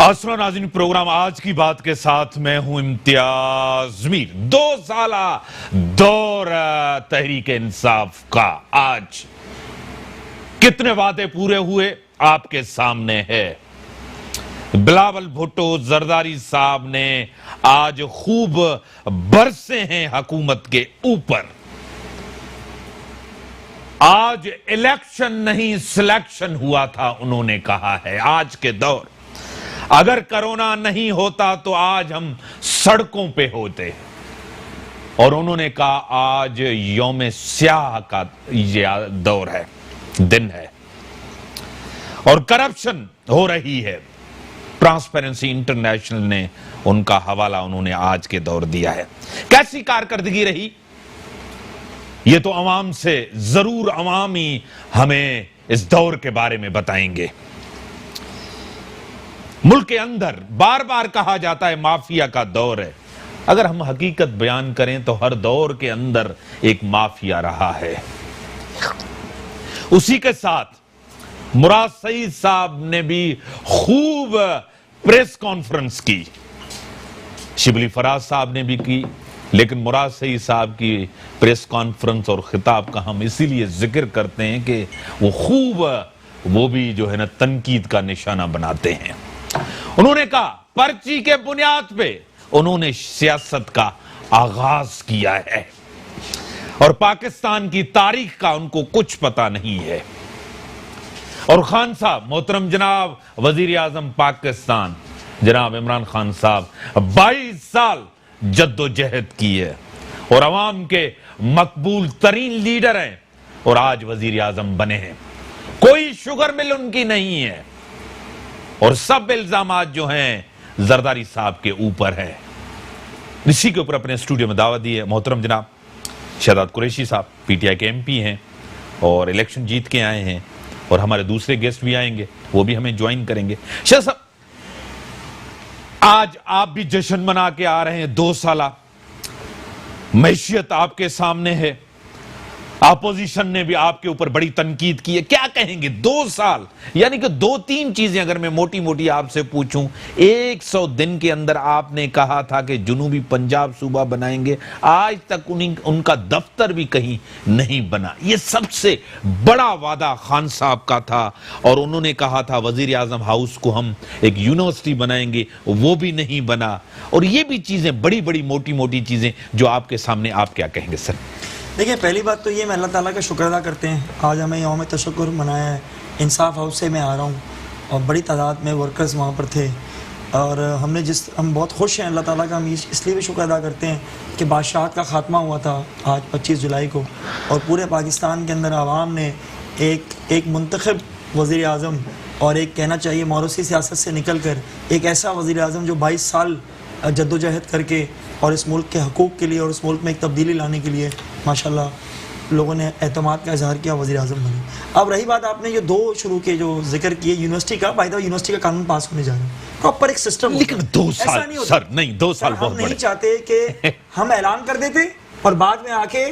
आसरा नाज़रीन, प्रोग्राम आज की बात के साथ मैं हूं इम्तियाज मीर। 2 साला दौर तहरीक इंसाफ का आज कितने वादे पूरे हुए आपके सामने है। बिलावल भुट्टो जरदारी साहब ने आज खूब बरसे हैं हुकूमत के ऊपर। आज इलेक्शन नहीं सिलेक्शन हुआ था, उन्होंने कहा है। आज के दौर अगर कोरोना नहीं होता तो आज हम सड़कों पे होते। और उन्होंने कहा आज यौम स्याह का दौर है, दिन है और करप्शन हो रही है। ट्रांसपेरेंसी इंटरनेशनल ने उनका हवाला उन्होंने आज के दौर दिया है। कैसी कारकर्दगी रही ये तो अवाम से जरूर अवाम ही हमें इस दौर के बारे में बताएंगे। मुल्क के अंदर बार बार कहा जाता है माफिया का दौर है। अगर हम हकीकत बयान करें तो हर दौर के अंदर एक माफिया रहा है। उसी के साथ मुराद सईद साहब ने भी खूब प्रेस कॉन्फ्रेंस की, शिबली फराज साहब ने भी की, लेकिन मुराद सईद साहब की प्रेस कॉन्फ्रेंस और खिताब का हम इसीलिए जिक्र करते हैं कि वो खूब वो भी जो है ना तनकीद का निशाना बनाते हैं। उन्होंने कहा पर्ची के बुनियाद पे उन्होंने सियासत का आगाज किया है और पाकिस्तान की तारीख का उनको कुछ पता नहीं है। और खान साहब, मोहतरम जनाब वजीर आजम पाकिस्तान जनाब इमरान खान साहब 22 साल जद्दोजहद की है और अवाम के मकबूल तरीन लीडर हैं और आज वजीर आजम बने हैं। कोई शुगर मिल उनकी नहीं है और सब इल्जामात जो हैं जरदारी साहब के ऊपर है। इसी के ऊपर अपने स्टूडियो में दावत दी है मोहतरम जनाब शहजाद कुरैशी साहब, पीटीआई के एमपी हैं और इलेक्शन जीत के आए हैं और हमारे दूसरे गेस्ट भी आएंगे, वो भी हमें ज्वाइन करेंगे। शाह साहब, आज आप भी जश्न मना के आ रहे हैं। 2 साला मैशियत आपके सामने है, अपोजिशन ने भी आपके ऊपर बड़ी तनकीद की है। क्या कहेंगे 2 साल, यानी कि 2-3 चीजें अगर मैं मोटी मोटी आपसे पूछूं। 100 दिन के अंदर आपने कहा था कि जुनूबी पंजाब सूबा बनाएंगे, आज तक उनका दफ्तर भी कहीं नहीं बना। यह सबसे बड़ा वादा खान साहब का था और उन्होंने कहा था वजीर आजम हाउस को हम एक यूनिवर्सिटी बनाएंगे, वो भी नहीं बना। और ये भी चीजें बड़ी बड़ी मोटी मोटी चीजें जो आपके सामने, आप क्या कहेंगे सर? देखिए, पहली बात तो ये मैं अल्लाह ताला का शुक्र अदा करते हैं, आज हमें यौम तशक्कुर मनाया है। इंसाफ हाउस से मैं आ रहा हूँ और बड़ी तादाद में वर्कर्स वहाँ पर थे और हम बहुत खुश हैं। अल्लाह ताला का हम इसलिए भी शुक्र अदा करते हैं कि बादशाहत का ख़ात्मा हुआ था आज 25 जुलाई को और पूरे पाकिस्तान के अंदर आवाम ने एक मुंतखब वज़ीर आज़म और एक कहना चाहिए मौरूसी सियासत से निकल कर एक ऐसा वज़ीर आज़म जो 22 साल जद्दोजहद करके और इस मुल्क के हकूक़ के लिए और इस मुल्क में एक तब्दीली लाने के लिए माशाल्लाह लोगों ने एतमाद का इजहार किया, वज़ीर आज़म बने। अब रही बात आपने जो 2 शुरू के जो जिक्र किए यूनिवर्सिटी का, बाय द वे यूनिवर्सिटी का कानून पास होने जा रहा है, प्रॉपर एक सिस्टम। लेकिन 2 साल सर, नहीं 2 साल बहुत बड़े। हम नहीं चाहते कि हम ऐलान कर देते और बाद में आके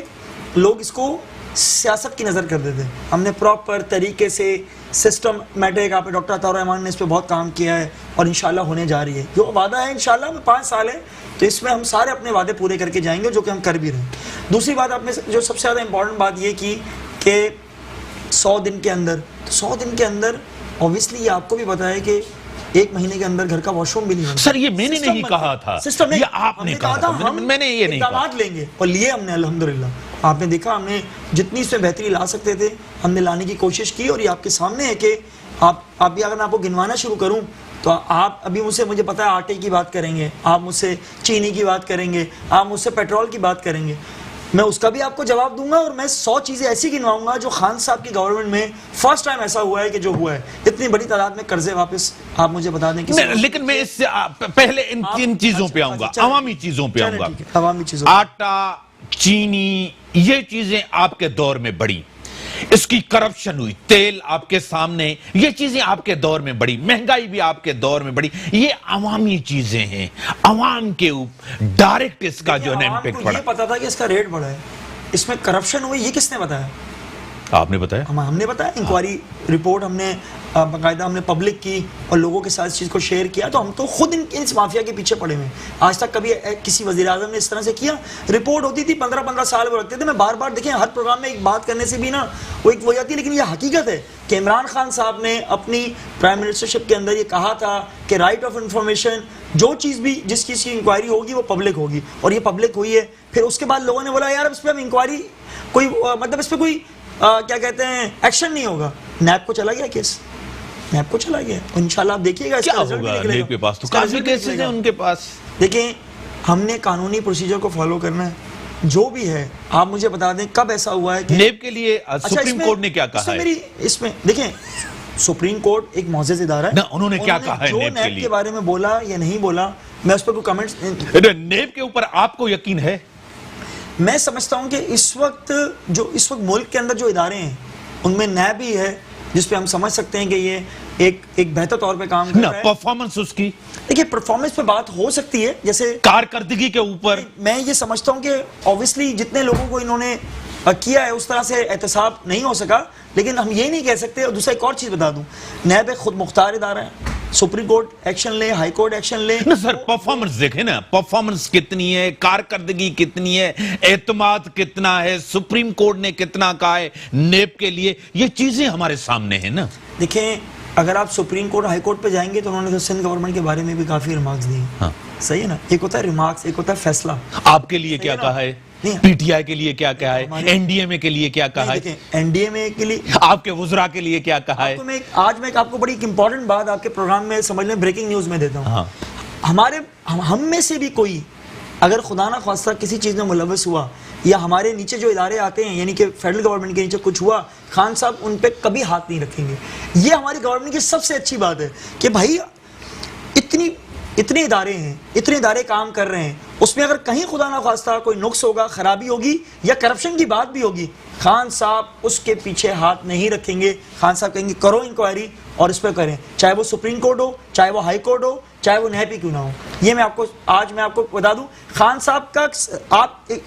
लोग इसको सियासत की नज़र कर देते। हमने प्रॉपर तरीके से सिस्टमैटिक, आप डॉक्टर अताउर रहमान ने इस पर बहुत काम किया है और इंशाल्लाह होने जा रही है। जो वादा है इंशाल्लाह में 5 साल है तो इसमें हम सारे अपने वादे पूरे करके जाएंगे, जो कि हम कर भी रहे हैं। दूसरी बात आपने जो सबसे ज़्यादा इंपॉर्टेंट बात ये की कि 100 दिन के अंदर, तो 100 दिन के अंदर ऑब्वियसली ये आपको भी पता है कि 1 महीने के अंदर घर का वॉशरूम भी नहीं बनता। सर ये मैंने नहीं कहा था, सिस्टम ये आपने कहा था। मैंने ये नहीं कहा। लेंगे और लिए हमने अल्हम्दुलिल्लाह। आपने देखा हमने जितनी इसमें बेहतरी ला सकते थे हमने लाने की कोशिश की और ये आपके सामने है कि आप भी, अगर मैं आपको गिनवाना शुरू करूं तो आप अभी मुझे पता है आटे की बात करेंगे, आप मुझसे चीनी की बात करेंगे, आप मुझसे पेट्रोल की बात करेंगे, मैं उसका भी आपको जवाब दूंगा और मैं 100 चीज़ें ऐसी गिनवाऊंगा जो खान साहब की गवर्नमेंट में फर्स्ट टाइम ऐसा हुआ है कि जो हुआ है इतनी बड़ी तादाद में कर्जे वापस। आप मुझे बता दें कि लेकिन मैं इससे पहले इन 3 चीजों पे आऊंगा, अवामी चीजों पे आऊंगा। अवामी चीजों, आटा, चीनी, ये चीजें आपके दौर में बढ़ी, इसकी करप्शन हुई, तेल आपके सामने, ये चीजें आपके दौर में बढ़ी, महंगाई भी आपके दौर में बढ़ी। ये अवामी चीजें हैं, अवाम के ऊपर डायरेक्ट इसका जो है इम्पैक्ट पड़ा। पता था कि इसका रेट बढ़ा है, इसमें करप्शन हुई, ये किसने बताया? आपने बताया? हमने बताया, इंक्वायरी रिपोर्ट हमने बाकायदा हमने पब्लिक की और लोगों के साथ इस चीज़ को शेयर किया। तो हम तो खुद इस माफिया के पीछे पड़े हुए हैं। आज तक कभी किसी वज़ीर-ए-आज़म ने इस तरह से किया? रिपोर्ट होती थी 15-15 साल वो रखते थे। मैं बार बार, देखें, हर प्रोग्राम में एक बात करने से भी ना वो एक हो जाती है, लेकिन ये हकीकत है कि इमरान खान साहब ने अपनी प्राइम मिनिस्टरशिप के अंदर ये कहा था कि राइट ऑफ इंफॉर्मेशन, जो चीज़ भी जिस चीज़ की इंक्वायरी होगी वो पब्लिक होगी, और ये पब्लिक हुई है। फिर उसके बाद लोगों ने बोला यार इस पर हम इंक्वायरी कोई मतलब इस पर कोई क्या कहते हैं एक्शन नहीं होगा। नैब को चला गया केस, नैब को चला गया। इंशाल्लाह आप देखिएगा क्या होगा। नैब के पास तो काफी केसेस हैं उनके पास। देखें, हमने कानूनी प्रोसीजर को फॉलो करना है, जो भी है। आप मुझे बता दें कब ऐसा हुआ है कि नैब के लिए सुप्रीम कोर्ट ने क्या कहा है? इसमें देखें, सुप्रीम कोर्ट एक मौजूद इदारा है ना, उन्होंने क्या कहा है जो नैब के बारे में बोला या नहीं बोला, मैं उस पर कोई कमेंट्स। नैब के ऊपर आपको यकीन है? मैं समझता हूं कि इस वक्त मुल्क के अंदर जो इदारे हैं उनमें नैब ही है जिस पे हम समझ सकते हैं कि ये एक बेहतर तौर पे काम कर रहा है। परफॉर्मेंस उसकी, देखिए, परफॉर्मेंस पे बात हो सकती है, जैसे कारकर्दगी के ऊपर मैं ये समझता हूं कि ऑब्वियसली जितने लोगों को इन्होंने किया है उस तरह से एहतसाब नहीं हो सका, लेकिन हम ये नहीं कह सकते। और दूसरा एक और चीज बता दूं, नैब एक खुद मुख्तार इदारा है। सुप्रीम कोर्ट एक्शन ले, हाई कोर्ट एक्शन ले ना सर, परफॉर्मेंस देखे ना, परफॉर्मेंस कितनी है, कारकर्दगी कितनी है, एतमाद कितना है, सुप्रीम कोर्ट ने कितना कहा है नैब के लिए, ये चीजें हमारे सामने है ना। देखें, अगर आप सुप्रीम कोर्ट हाई कोर्ट पे जाएंगे तो उन्होंने तो सिंध गवर्नमेंट के बारे में भी काफी रिमार्क्स दिए। हाँ। सही है ना, एक होता है रिमार्क्स, एक होता है फैसला। आपके लिए क्या कहा है, पीटीआई के लिए क्या कहा है, एनडीएमए के लिए क्या कहा है, एनडीएमए के लिए, आपके वुज़रा के लिए क्या कहा है? आज मैं आपको बड़ी इंपॉर्टेंट बात आपके प्रोग्राम में समझ लें, ब्रेकिंग न्यूज में देता हूं। हाँ। हम में से भी कोई अगर खुदा ना खास्ता किसी चीज में मुलव्वस हुआ या हमारे नीचे जो इदारे आते हैं यानी कि फेडरल गवर्नमेंट के नीचे कुछ हुआ, खान साहब उन पे कभी हाथ नहीं रखेंगे। ये हमारी गवर्नमेंट की सबसे अच्छी बात है कि भाई इतने इदारे हैं, इतने इदारे काम कर रहे हैं, उसमें अगर कहीं खुदा ना खास्ता कोई नुक्स होगा, खराबी होगी या करप्शन की बात भी होगी, खान साहब उसके पीछे हाथ नहीं रखेंगे। खान साहब कहेंगे करो इंक्वायरी और इस पर करें, चाहे वो सुप्रीम कोर्ट हो, चाहे वो हाई कोर्ट हो, चाहे वो नैब ही क्यों ना हो। ये मैं आपको बता दूं, खान साहब का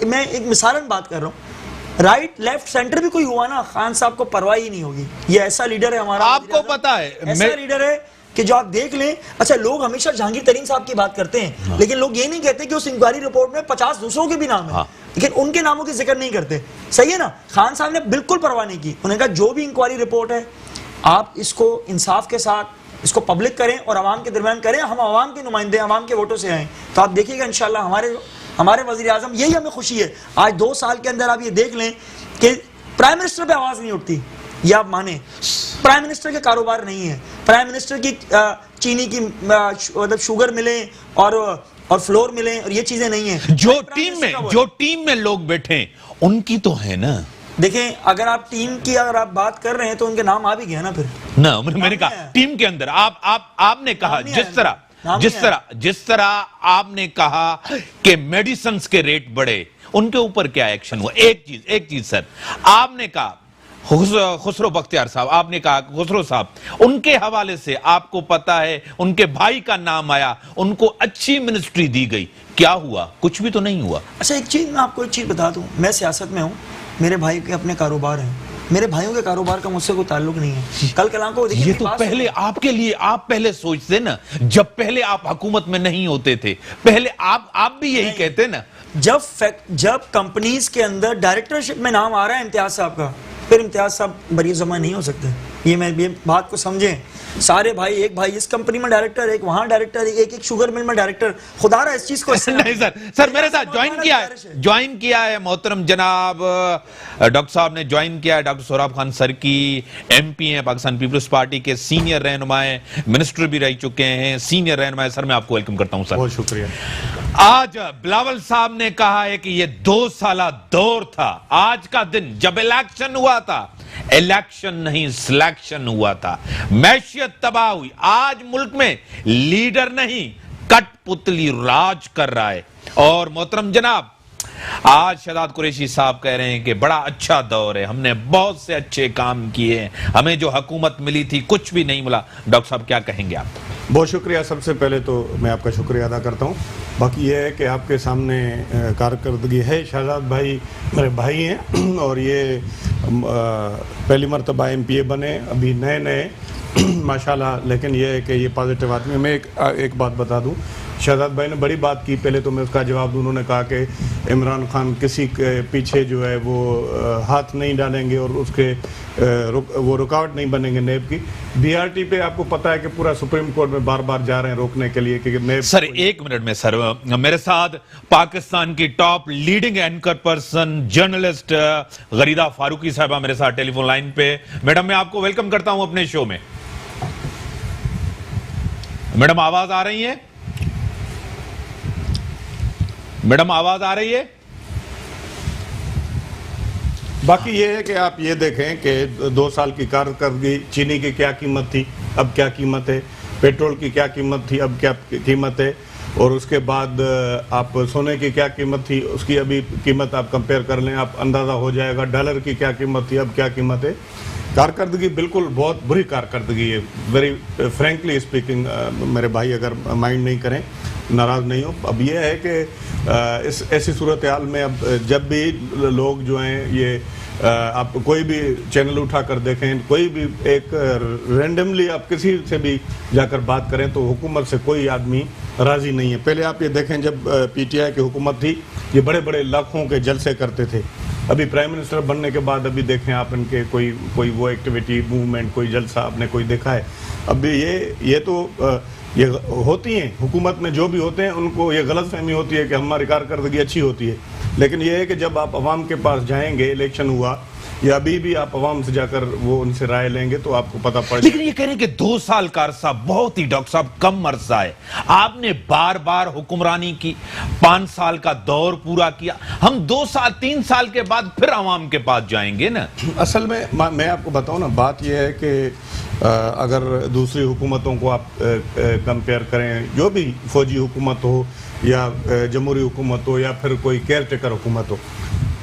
मैं एक मिसालन बात कर रहा हूं, राइट लेफ्ट सेंटर भी कोई हुआ ना, खान साहब को परवाह ही नहीं होगी। ये ऐसा लीडर है हमारा, आपको पता है, ऐसा लीडर है कि जो आप देख लें। अच्छा, लोग हमेशा जहांगीर तरीन साहब की बात करते हैं, हाँ। लेकिन लोग ये नहीं कहते कि उस इंक्वायरी रिपोर्ट में 50 दूसरों के भी नाम है, हाँ। लेकिन उनके नामों की जिक्र नहीं करते। सही है ना, खान साहब ने बिल्कुल परवाह नहीं की। उन्होंने कहा जो भी इंक्वायरी रिपोर्ट है आप इसको इंसाफ के साथ इसको पब्लिक करें और आवाम के दरमियान करें। हम आवाम के नुमाइंदे, आवाम के वोटों से आए, तो आप देखिएगा इंशाल्लाह हमारे वजीर आजम, यही हमें खुशी है। आज 2 साल के अंदर आप ये देख लें कि प्राइम मिनिस्टर पे आवाज नहीं उठती। ये आप माने, प्राइम मिनिस्टर के कारोबार नहीं है, प्राइम मिनिस्टर की चीनी की मतलब शुगर मिले और फ्लोर मिले और ये चीजें नहीं है। जो टीम में लोग बैठे उनकी तो है ना। देखें, अगर आप टीम की आप बात कर रहे हैं तो उनके नाम आ भी गया ना। फिर ना, मैंने कहा टीम के अंदर आपने कहा जिस तरह आपने कहा कि मेडिसिन के रेट बढ़े, उनके ऊपर क्या एक्शन हुआ? एक चीज सर, आपने कहा खुसरो बख्तियार साहब, आपने कहा खुसरो साहब, उनके हवाले से आपको पता है उनके भाई का नाम आया, उनको अच्छी मिनिस्ट्री दी गई, क्या हुआ? कुछ भी तो नहीं हुआ। अच्छा, एक चीज मैं आपको बता दूं, मैं सियासत में हूं, मेरे भाई के अपने कारोबार हैं, मेरे भाइयों के कारोबार का मुझसे कोई ताल्लुक नहीं है। कल कलाम को ये तो पहले आपके लिए आप पहले सोचते ना, जब पहले आप हुकूमत में नहीं होते थे, पहले आप भी यही कहते ना। जब कंपनीज के अंदर डायरेक्टरशिप में नाम आ रहा है इम्तियाज साहब का, फिर इम्तियाज साहब बरी जमा नहीं हो सकते। ये बात को समझें। सारे भाई, एक भाई इस कंपनी में डायरेक्टर, एक वहां डायरेक्टर, एक शुगर मिल में डायरेक्टर। खुदा रहा इस चीज को नहीं सर मेरे साथ ज्वाइन किया है मोहतरम जनाब डॉक्टर साहब ने ज्वाइन किया है। डॉक्टर सोहराब खान सर की MP हैं, पाकिस्तान पीपल्स पार्टी के सीनियर रहनुमा, मिनिस्टर भी रह चुके हैं, सीनियर रहनुमा। सर मैं आपको वेलकम करता हूं सर। बहुत शुक्रिया। आज बिलावल साहब ने कहा है कि ये 2 साला दौर था। आज का दिन जब इलेक्शन हुआ था, इलेक्शन नहीं सिलेक्शन हुआ था, मैशियत तबाह हुई। आज मुल्क में लीडर नहीं कठपुतली राज कर रहा है। और मोहतरम जनाब, आज शहजाद कुरैशी साहब कह रहे हैं कि बड़ा अच्छा दौर है, हमने बहुत से अच्छे काम किए हैं, हमें जो हुकूमत मिली थी कुछ भी नहीं मिला। डॉक्टर साहब क्या कहेंगे आप? बहुत शुक्रिया। सबसे पहले तो मैं आपका शुक्रिया अदा करता हूँ। बाकी ये है कि आपके सामने कारकर्दगी है। शहजाद भाई मेरे भाई हैं और ये पहली मरतबा MPA बने, अभी नए नए माशाल्लाह। लेकिन ये है कि ये पॉजिटिव आदमी। मैं एक बात बता दूं, शहजाद भाई ने बड़ी बात की, पहले तो मैं उसका जवाब दूं। उन्होंने कहा कि इमरान खान किसी के पीछे जो है वो हाथ नहीं डालेंगे और उसके वो रुकावट नहीं बनेंगे नेब की। BRT पे आपको पता है कि पूरा सुप्रीम कोर्ट में बार बार जा रहे हैं रोकने के लिए कि नेब। सर एक मिनट में सर, मेरे साथ पाकिस्तान की top leading anchor person journalist Gharida Farooqui साहबा मेरे साथ टेलीफोन लाइन पे। मैडम मैं आपको वेलकम करता हूं अपने शो में। मैडम आवाज आ रही है? मैडम आवाज आ रही है? बाकी ये है कि आप ये देखें कि 2 साल की कारकर्दगी, चीनी की क्या कीमत थी, अब क्या कीमत है, पेट्रोल की क्या कीमत थी, अब क्या कीमत है, और उसके बाद आप सोने की क्या कीमत थी, उसकी अभी कीमत आप कंपेयर कर लें, आप अंदाज़ा हो जाएगा। डॉलर की क्या कीमत थी, अब क्या कीमत है। कारकर्दगी बिल्कुल बहुत बुरी कारकर्दगी है, वेरी फ्रेंकली स्पीकिंग। मेरे भाई अगर माइंड नहीं करें, नाराज़ नहीं हो। अब ये है कि इस ऐसी सूरत हाल में अब जब भी लोग जो हैं ये आप कोई भी चैनल उठा कर देखें, कोई भी एक रैंडमली आप किसी से भी जाकर बात करें तो हुकूमत से कोई आदमी राज़ी नहीं है। पहले आप ये देखें जब PTI की हुकूमत थी, ये बड़े बड़े लाखों के जलसे करते थे। अभी प्राइम मिनिस्टर बनने के बाद अभी देखें आप इनके कोई वो एक्टिविटी, मूवमेंट, कोई जलसा आपने कोई देखा है? अभी ये तो ये होती हैं हुकूमत में जो भी होते हैं, उनको ये गलतफहमी होती है कि हमारी कारकर्दगी अच्छी होती है। लेकिन ये है कि जब आप अवाम के पास जाएंगे, इलेक्शन हुआ या अभी भी आप अवाम से जाकर वो उनसे राय लेंगे तो आपको पता पड़। लेकिन ये कह रहे हैं कि 2 साल का अरसा बहुत ही डॉक्टर साहब कम अरसा है। आपने बार बार हुक्मरानी की, 5 साल का दौर पूरा किया। हम 2 साल 3 साल के बाद फिर अवाम के पास जाएंगे ना। असल में मैं आपको बताऊं ना, बात यह है कि अगर दूसरी हुकूमतों को आप कंपेयर करें, जो भी फौजी हुकूमत हो या जमहूरी हुकूमत हो या फिर कोई केयर टेकर हुकूमत हो,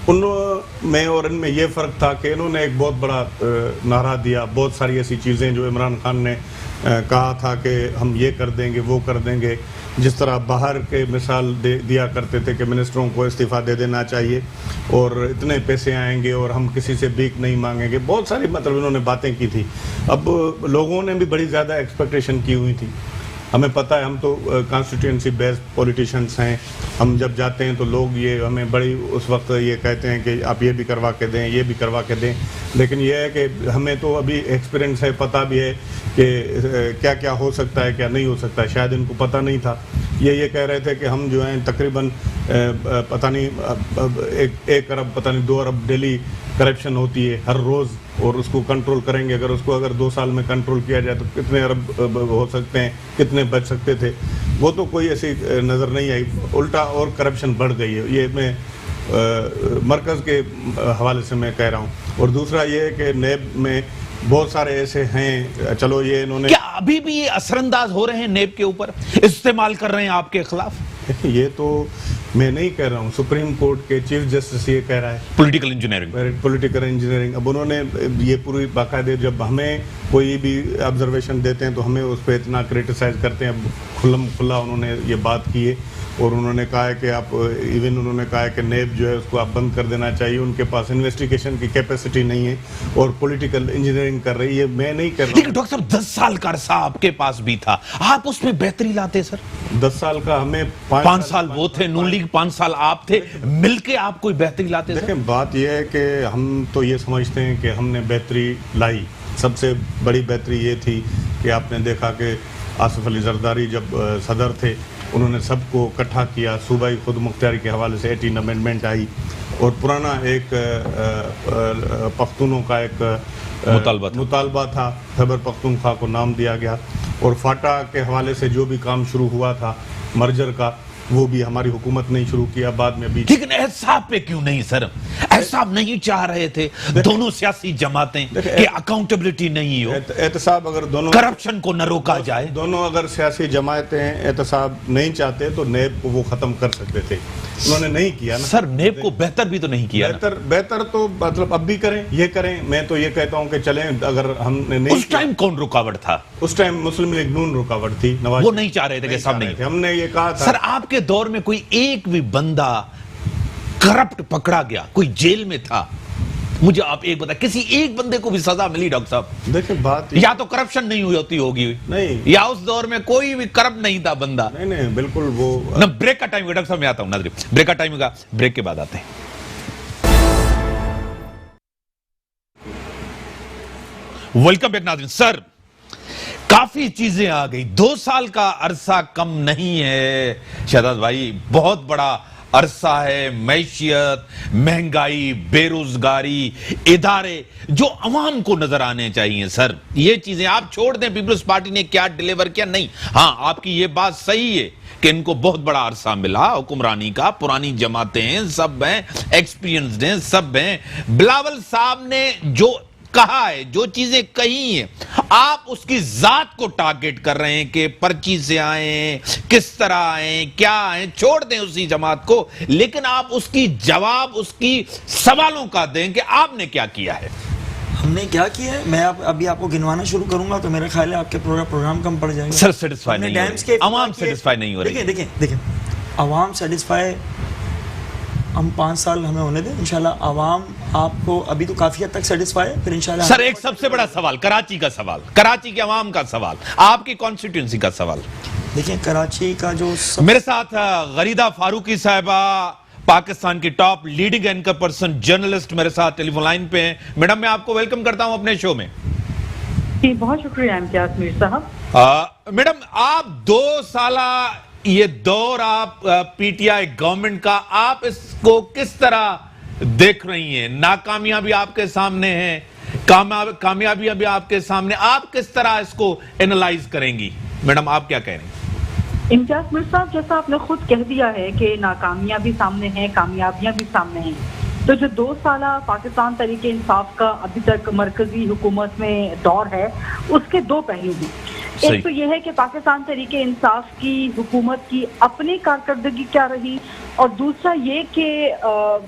उनमें और इनमें यह फ़र्क था कि इन्होंने एक बहुत बड़ा नारा दिया। बहुत सारी ऐसी चीज़ें जो इमरान खान ने कहा था कि हम ये कर देंगे, वो कर देंगे। जिस तरह बाहर के मिसाल दिया करते थे कि मिनिस्टरों को इस्तीफ़ा दे देना चाहिए और इतने पैसे आएंगे और हम किसी से भीख नहीं मांगेंगे। बहुत सारी मतलब इन्होंने बातें की थी। अब लोगों ने भी बड़ी ज़्यादा एक्सपेक्टेशन की हुई थी। हमें पता है, हम तो कॉन्स्टिट्यूंसी बेस्ड पॉलिटिशियंस हैं। हम जब जाते हैं तो लोग ये हमें बड़ी उस वक्त ये कहते हैं कि आप ये भी करवा के दें, ये भी करवा के दें। लेकिन ये है कि हमें तो अभी एक्सपीरियंस है, पता भी है कि क्या क्या हो सकता है, क्या नहीं हो सकता है। शायद इनको पता नहीं था। ये कह रहे थे कि हम जो हैं तकरीबन पता नहीं 1 अरब, पता नहीं 2 अरब डेली करप्शन होती है हर रोज़, और उसको कंट्रोल करेंगे। अगर 2 साल में कंट्रोल किया जाए तो कितने अरब हो सकते हैं, कितने बच सकते थे। वो तो कोई ऐसी नज़र नहीं आई, उल्टा और करप्शन बढ़ गई है। ये मैं मरकज़ के हवाले से मैं कह रहा हूँ। और दूसरा ये है कि नेब में बहुत सारे ऐसे हैं, चलो ये इन्होंने, क्या अभी भी ये असरअंदाज हो रहे हैं नेब के ऊपर, इस्तेमाल कर रहे हैं आपके खिलाफ? ये तो मैं नहीं कह रहा हूँ, सुप्रीम कोर्ट के चीफ जस्टिस ये कह रहा है। Political engineering, political engineering. अब उन्होंने ये पूरी बाकायदे, जब हमें कोई भी ऑब्जर्वेशन देते हैं तो हमें उस पर इतना क्रिटिसाइज करते हैं। अब खुला उन्होंने ये बात की है और उन्होंने कहा है कि आप इवन उन्होंने कहा है कि नेब जो है उसको आप बंद कर देना चाहिए। उनके पास इन्वेस्टिगेशन की कैपेसिटी नहीं है और पॉलिटिकल इंजीनियरिंग कर रही है। मैं नहीं कर रहा। लेकिन डॉक्टर साहब 10 साल का अरसा आपके पास भी था, आप उसमें बेहतरी लाते सर। 10 साल का हमें 5 साल वो थे, नून लीग 5 साल आप थे, मिलके आप कोई बेहतरी लाते सर? देखें, बात यह है कि हम तो ये समझते हैं कि हमने बेहतरी लाई। सबसे बड़ी बेहतरी ये थी कि आपने देखा कि आसिफ अली जरदारी जब सदर थे, उन्होंने सबको इकट्ठा किया। सूबाई खुद मुख्तियारी के हवाले से 18 अमेंडमेंट आई और पुराना एक पख्तूनों का एक मुतालबा था, खैबर पख्तूनख्वा को नाम दिया गया। और फाटा के हवाले से जो भी काम शुरू हुआ था मर्जर का, वो भी हमारी हुकूमत ने शुरू किया, बाद में भी। लेकिन एहसाब पे क्यों नहीं सर? एहसाब नहीं चाह रहे थे दोनों सियासी जमातें कि अकाउंटेबिलिटी नहीं हो, एहतसाब अगर दोनों करप्शन को न रोका जाए? दोनों अगर सियासी जमातें एहतसाब नहीं चाहते तो नेब को वो खत्म कर सकते थे, उन्होंने नहीं किया ना सर। नेब को बेहतर भी तो नहीं किया ना? बेहतर तो मतलब अब भी करें, ये करें। मैं तो ये कहता हूं कि चलें, अगर हमने नहीं उस टाइम कौन रुकावट था? उस टाइम मुस्लिम लीग नून रुकावट थी, नवाज वो नहीं चाह रहे थे कि सब नहीं। हमने ये कहा था सर आपके दौर में कोई एक भी बंदा करप्ट पकड़ा गया, कोई जेल में था? मुझे आप एक बता, किसी एक बंदे को भी सजा मिली डॉक्टर साहब? देखिए बात या तो करप्शन नहीं हुई होती होगी, नहीं, या उस दौर में कोई भी करप्ट नहीं था बंदा। नहीं बिल्कुल। वो ना ब्रेक का टाइम, डॉक्टर साहब मैं आता हूं नाज़रीन, ब्रेक का टाइम होगा, ब्रेक के बाद आते हैं। वेलकम बैक नाज़रीन। सर काफी चीजें आ गई, 2 साल का अरसा कम नहीं है शहजाद भाई, बहुत बड़ा अरसा है। मैशियत, महंगाई, बेरोजगारी, इदारे जो अवाम को नजर आने चाहिए सर, ये चीजें आप छोड़ दें पीपल्स पार्टी ने क्या डिलीवर किया, नहीं। हाँ आपकी ये बात सही है कि इनको बहुत बड़ा अरसा मिला हुक्मरानी का, पुरानी जमातें हैं, सब हैं, एक्सपीरियंस्ड हैं, सब हैं। बिलावल साहब ने जो कहा है, जो चीजें कही हैं, आप उसकी जात को टारगेट कर रहे हैं कि पर्ची से आए, किस तरह आए, क्या आए, छोड़ दें उसी जमात को, लेकिन आप उसकी जवाब उसकी सवालों का दें कि आपने क्या किया है। हमने क्या किया है, मैं अभी आपको गिनवाना शुरू करूंगा तो मेरा ख्याल है आपके प्रोग्राम कम पड़ जाएगा। सर सेटिस्फाई नहीं हो रही, अवाम सेटिस्फाई नहीं हो रही। देखिए अवाम सेटिस्फाई, हम 5 साल हमें होने दें, इंशाल्लाह अवाम आपको अभी तो काफी हद तक सेटिस्फाई है, फिर इंशाल्लाह। सर एक सबसे बड़ा सवाल, कराची का सवाल, कराची के अवाम का सवाल, आपकी कॉन्स्टिट्यूंसी का सवाल। देखिए कराची का जो मेरे साथ गरीदा फारूकी साहिबा, पाकिस्तान की top leading anchor person, journalist मेरे साथ टेलीफोन लाइन पे हैं। मैडम मैं आपको वेलकम करता हूं अपने शो में। जी बहुत शुक्रिया इम्तियाज मीर साहब। मैडम आप 2 साला ये दौर आप पीटीआई गवर्नमेंट का, आप इसको किस तरह देख रही हैं? नाकामियां भी आपके सामने हैं, कामयाबियां भी आपके सामने, आप किस तरह इसको एनालाइज करेंगी? मैडम आप क्या कह रही हैं? इम्तियाज मीर साहब जैसा आपने खुद कह दिया है कि नाकामियां भी सामने हैं, कामयाबियां भी सामने हैं, तो जो 2 साला पाकिस्तान तरीके इंसाफ का अभी तक मरकजी हुकूमत में दौर है, उसके 2 पहलू भी। एक तो यह है कि पाकिस्तान तरीके इंसाफ की हुकूमत की अपनी कारकर्दगी क्या रही, और दूसरा ये कि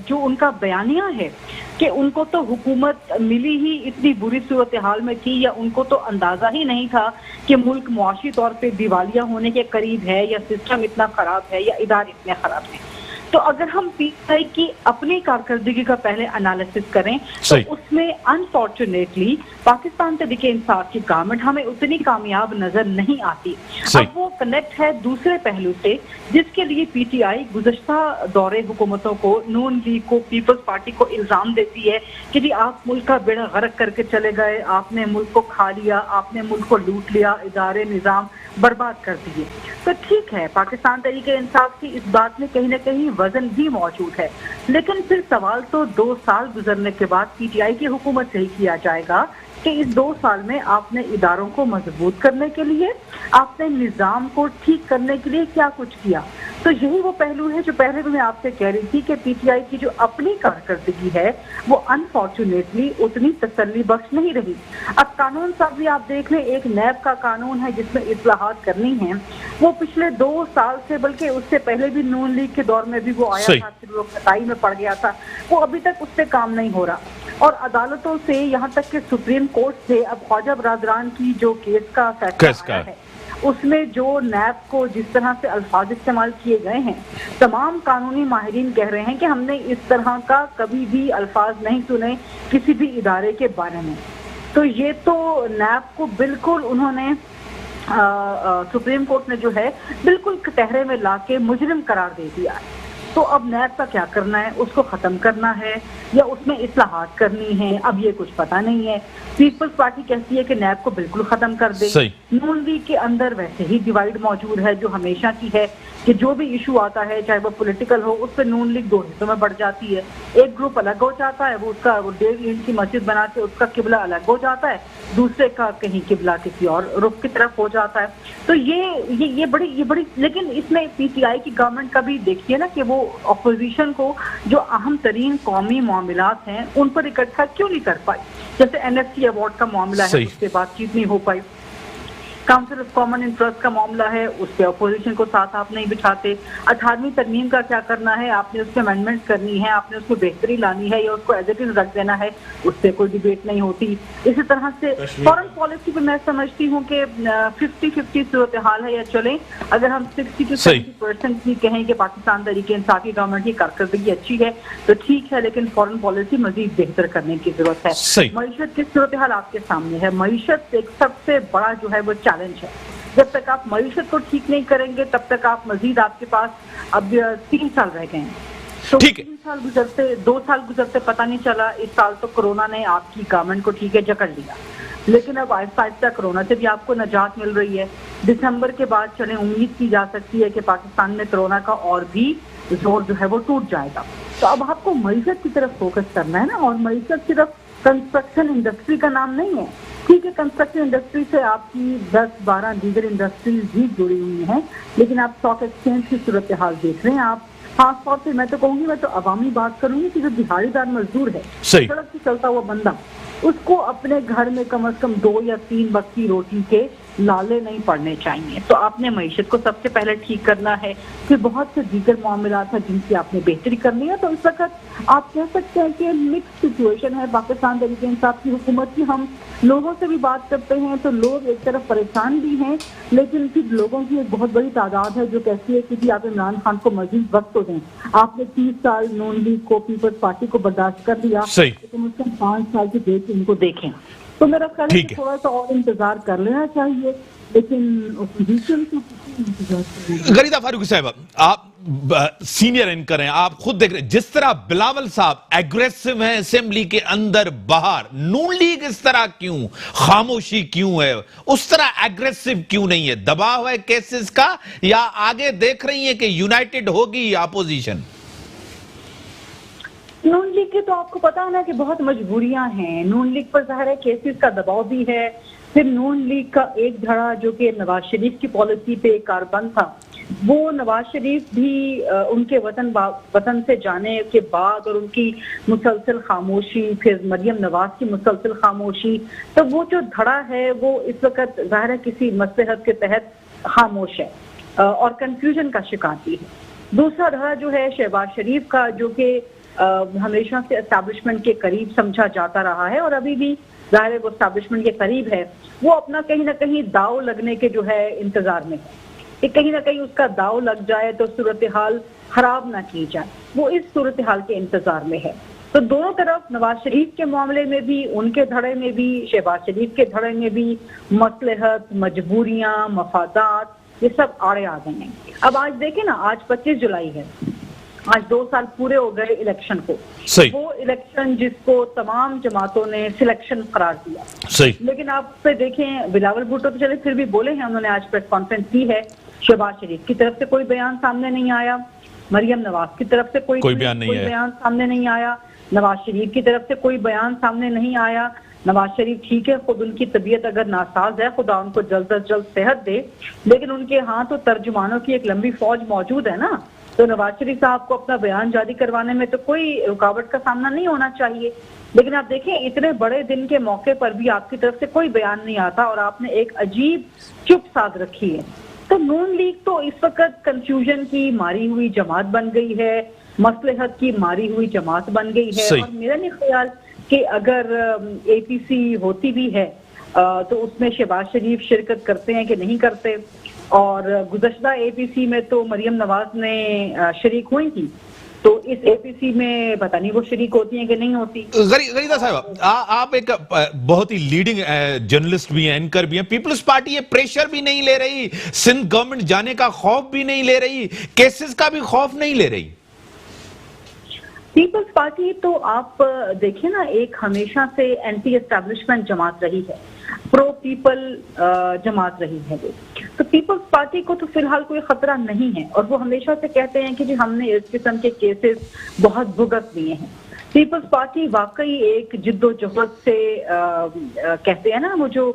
जो उनका बयानिया है कि उनको तो हुकूमत मिली ही इतनी बुरी सूरत हाल में थी, या उनको तो अंदाजा ही नहीं था कि मुल्क मुआशी तौर पे दिवालिया होने के करीब है, या सिस्टम इतना खराब है, या इदारे इतने खराब हैं। तो अगर हम पीटीआई की अपनी कारकर्दगी का पहले एनालिसिस करें तो उसमें अनफॉर्चुनेटली पाकिस्तान तरीके इंसाफ की गवर्नमेंट हमें उतनी कामयाब नजर नहीं आती। अब वो कनेक्ट है दूसरे पहलू से, जिसके लिए पीटीआई गुज़श्ता दौरे हुकूमतों को, नून लीग को, पीपल्स पार्टी को इल्जाम देती है कि जी आप मुल्क का बेड़ा गर्क करके चले गए, आपने मुल्क को खा लिया, आपने मुल्क को लूट लिया, इदारे निज़ाम बर्बाद कर दिए। तो ठीक है, पाकिस्तान तरीके इंसाफ की इस बात में कहीं ना कहीं वजन भी मौजूद है, लेकिन फिर सवाल तो 2 साल गुजरने के बाद पीटीआई की हुकूमत से ही किया जाएगा कि इस 2 साल में आपने इदारों को मजबूत करने के लिए, आपने निज़ाम को ठीक करने के लिए क्या कुछ किया। तो यही वो पहलू है जो पहले भी मैं आपसे कह रही थी कि पीटीआई की जो अपनी कारकर्दगी है वो अनफॉर्चुनेटली उतनी तसल्ली बख्श नहीं रही। अब कानून साहब भी आप देख लें, एक नैब का कानून है जिसमें इस्लाहात करनी है, वो पिछले 2 साल से, बल्कि उससे पहले भी नून लीग के दौर में भी वो आया था, फिर वो कटाई में पड़ गया था, वो अभी तक उस पर काम नहीं हो रहा। और अदालतों से यहाँ तक कि सुप्रीम कोर्ट से अब ख्वाजा बरादरान की जो केस का फैसला आया है, उसमें जो नैब को जिस तरह से अल्फाज इस्तेमाल किए गए हैं, तमाम कानूनी माहिरीन कह रहे हैं कि हमने इस तरह का कभी भी अल्फाज नहीं सुने किसी भी इदारे के बारे में। तो ये तो नैब को बिल्कुल उन्होंने सुप्रीम कोर्ट ने जो है बिल्कुल कटहरे में लाके मुजरिम करार दे दिया। तो अब नैब का क्या करना है, उसको खत्म करना है या उसमें इस्लाहात करनी है, अब ये कुछ पता नहीं है। पीपल्स पार्टी कहती है कि नैब को बिल्कुल खत्म कर दे। नून लीग के अंदर वैसे ही डिवाइड मौजूद है जो हमेशा की है कि जो भी इशू आता है चाहे वो पॉलिटिकल हो उस पर नून लीग दो हिस्सों में बढ़ जाती है। एक ग्रुप अलग हो जाता है, वो 1.5 ईंट की मस्जिद बना के उसका किबला अलग हो जाता है, दूसरे का कहीं किबला किसी और रुख की तरफ हो जाता है। तो ये बड़ी लेकिन इसमें पीटीआई की गवर्नमेंट का भी देखिए ना कि वो अपोजिशन को जो अहम तरीन कौमी मामलात हैं उन पर इकट्ठा क्यों नहीं कर पाई। जैसे एनएससी अवार्ड का मामला है, उस पर बातचीत नहीं हो पाई। काउंसिल ऑफ कॉमन इंटरेस्ट का मामला है, उस पर अपोजिशन को साथ आप नहीं बिठाते। 18वीं तरमीम का क्या करना है, आपने उसमें अमेंडमेंट करनी है, आपने उसमें बेहतरी लानी है या उसको एज इट इज रख देना है, उस पर कोई डिबेट नहीं होती। इसी तरह से फॉरेन पॉलिसी पे मैं समझती हूँ कि 50-50 सूरत हाल है, या चले अगर हम 60 to 70% भी कहें कि पाकिस्तान तरीके इंसाफ की गवर्नमेंट की कारकर्दगी अच्छी है तो ठीक है, लेकिन फॉरेन पॉलिसी मजीद बेहतर करने की जरूरत है। मईशत की सूरत हाल आपके सामने है, मईशत एक सबसे बड़ा जो है वो चैलेंज है। जब तक आप मईशत को ठीक नहीं करेंगे तब तक आप मजीद, आपके पास अब 3 साल रह गए हैं, तो 3 साल गुजरते 2 साल गुजरते पता नहीं चला। इस साल तो कोरोना ने आपकी गवर्नमेंट को ठीक है जकड़ लिया, लेकिन अब आहिस्ता आहिस्ता कोरोना से भी आपको नजात मिल रही है। दिसंबर के बाद चले उम्मीद की जा सकती है कि पाकिस्तान में कोरोना का और भी जोर जो है वो टूट जाएगा। तो अब आपको मईशत की तरफ फोकस करना है ना, और मईशत सिर्फ कंस्ट्रक्शन इंडस्ट्री का नाम नहीं है। ठीक है, कंस्ट्रक्शन इंडस्ट्री से आपकी 10-12 दीगर इंडस्ट्रीज भी जुड़ी हुई हैं, लेकिन आप स्टॉक एक्सचेंज की सूरत हाल देख रहे हैं। आप खास तौर से मैं तो कहूंगी, मैं तो अवामी बात करूंगी कि जो दिहाड़ीदार मजदूर है, सड़क से चलता हुआ बंदा, उसको अपने घर में कम से कम 2 या 3 वक्त की रोटी के लाले नहीं पड़ने चाहिए। तो आपने मईशत को सबसे पहले ठीक करना है, फिर बहुत से दीगर मामलात हैं जिनकी आपने बेहतरी करनी है। तो इस वक्त आप कह सकते हैं कि मिक्स सिचुएशन है पाकिस्तान तरीके इंसाफ की हुकूमत की। हम लोगों से भी बात करते हैं तो लोग एक तरफ परेशान भी हैं, लेकिन फिर लोगों की एक बहुत बड़ी तादाद है जो कहती है कि आप इमरान खान को मजीद वक्त तो दें। आपने 30 साल नून लीग को, पीपल्स पार्टी को बर्दाश्त कर दिया, तो मुझसे 5 साल की डेट इनको देखें। तो मेरा ख्याल है कि थोड़ा सा और इंतजार कर लेना चाहिए, लेकिन ओपोजिशन को गरीदा फारूकी साहब, आप सीनियर एंकर हैं, आप खुद देख रहे हैं जिस तरह बिलावल साहब एग्रेसिव हैं असेंबली के अंदर बाहर, नून लीग इस तरह क्यों खामोशी क्यों है, उस तरह एग्रेसिव क्यों नहीं है? दबाव है केसेस का, या आगे देख रही है कि यूनाइटेड होगी अपोजिशन? नून लीग के तो आपको पता है ना कि बहुत मजबूरियां हैं। नून लीग पर ज़ाहिर है केसेस का दबाव भी है। फिर नून लीग का एक धड़ा जो कि नवाज शरीफ की पॉलिसी पे कारबंद था, वो नवाज शरीफ भी उनके वतन से जाने के बाद और उनकी मुसलसल खामोशी, फिर मरियम नवाज की मुसलसल खामोशी, तो वो जो धड़ा है वो इस वक्त ज़ाहिर है किसी मसलहत के तहत खामोश है और कंफ्यूजन का शिकार भी है। दूसरा धड़ा जो है शहबाज शरीफ का, जो कि हमेशा से एस्टैब्लिशमेंट के करीब समझा जाता रहा है और अभी भी ज़ाहिर है वो एस्टैब्लिशमेंट के करीब है, वो अपना कहीं ना कहीं दाव लगने के जो है इंतजार में है कि कहीं ना कहीं उसका दाव लग जाए तो सूरत हाल खराब ना की जाए, वो इस सूरत हाल के इंतजार में है। तो दोनों तरफ नवाज शरीफ के मामले में भी, उनके धड़े में भी, शहबाज शरीफ के धड़े में भी मसलहत, मजबूरियां, मफादात, ये सब आड़े आ गए हैं। अब आज देखें ना, आज 25 जुलाई है, आज 2 साल पूरे हो गए इलेक्शन को। वो इलेक्शन जिसको तमाम जमातों ने सिलेक्शन करार दिया, लेकिन आप पे देखें बिलावल भुट्टो तो चले फिर भी बोले हैं, उन्होंने आज प्रेस कॉन्फ्रेंस की है, शहबाज शरीफ की तरफ से कोई बयान सामने नहीं आया, मरियम नवाज की तरफ से कोई बयान सामने नहीं आया, नवाज शरीफ की तरफ से कोई बयान सामने नहीं आया। नवाज शरीफ ठीक है, खुद उनकी तबीयत अगर नासाज है, खुदा उनको जल्द अज जल्द सेहत दे, लेकिन उनके यहाँ तो तर्जुमानों की एक लंबी फौज मौजूद है ना, तो नवाज शरीफ साहब को अपना बयान जारी करवाने में तो कोई रुकावट का सामना नहीं होना चाहिए। लेकिन आप देखें, इतने बड़े दिन के मौके पर भी आपकी तरफ से कोई बयान नहीं आता और आपने एक अजीब चुप साध रखी है। तो नून लीग तो इस वक्त कंफ्यूजन की मारी हुई जमात बन गई है, मसलहत की मारी हुई जमात बन गई है। और मेरा नहीं ख्याल कि अगर APC होती भी है तो उसमें शहबाज शरीफ शिरकत करते हैं कि नहीं करते। और गुज़श्ता APC में तो मरियम नवाज ने शरीक हुई थी, तो इस APC में पता नहीं वो शरीक होती हैं कि नहीं होती। गरीदा साहब, आप एक बहुत ही लीडिंग जर्नलिस्ट भी हैं, एंकर भी हैं, पीपल्स पार्टी ये प्रेशर भी नहीं ले रही, सिंध गवर्नमेंट जाने का खौफ भी नहीं ले रही, केसेस का भी खौफ नहीं ले रही? पीपल्स पार्टी तो आप देखिए ना, एक हमेशा से एंटी एस्टैब्लिशमेंट जमात रही है, प्रो पीपल जमात रही है वो। तो पीपल्स पार्टी को तो फिलहाल कोई खतरा नहीं है, और वो हमेशा से कहते हैं कि जी हमने इस किस्म के केसेस बहुत भुगत लिए हैं। पीपल्स पार्टी वाकई एक जिद्दोजहद से कहते हैं ना, वो जो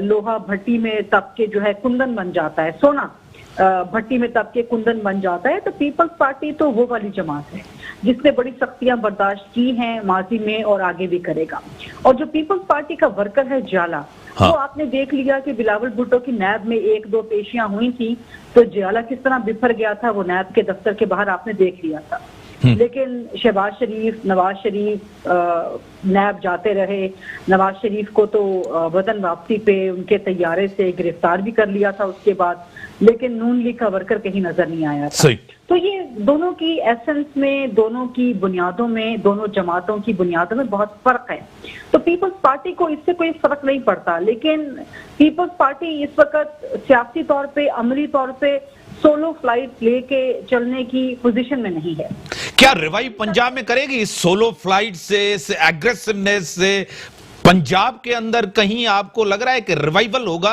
लोहा भट्टी में तप के जो है कुंदन बन जाता है, सोना भट्टी में तब के कुंदन बन जाता है। तो पीपल्स पार्टी तो वो वाली जमात है जिसने बड़ी सख्तियां बर्दाश्त की हैं माजी में और आगे भी करेगा। और जो पीपल्स पार्टी का वर्कर है ज्याला, हाँ। वो आपने देख लिया कि बिलावल भुट्टो की नैब में 1-2 पेशियां हुई थी, तो ज्याला किस तरह बिफर गया था, वो नैब के दफ्तर के बाहर आपने देख लिया था। लेकिन शहबाज शरीफ, नवाज शरीफ नैब जाते रहे। नवाज शरीफ को तो वतन वापसी पे उनके तैयारे से गिरफ्तार भी कर लिया था उसके बाद, लेकिन नून लीग का वर्कर कहीं नजर नहीं आया था। सही। तो ये दोनों की एसेंस में, दोनों की बुनियादों में, दोनों जमातों की बुनियादों में बहुत फर्क है। तो पीपल्स पार्टी को इससे कोई फर्क नहीं पड़ता, लेकिन पीपल्स पार्टी इस वक्त सियासी तौर पे, अमली तौर पे सोलो फ्लाइट लेके चलने की पोजीशन में नहीं है। क्या रिवाइव पंजाब में करेगी इस सोलो फ्लाइट से, इस एग्रेसिवनेस से? पंजाब के अंदर कहीं आपको लग रहा है कि रिवाइवल होगा?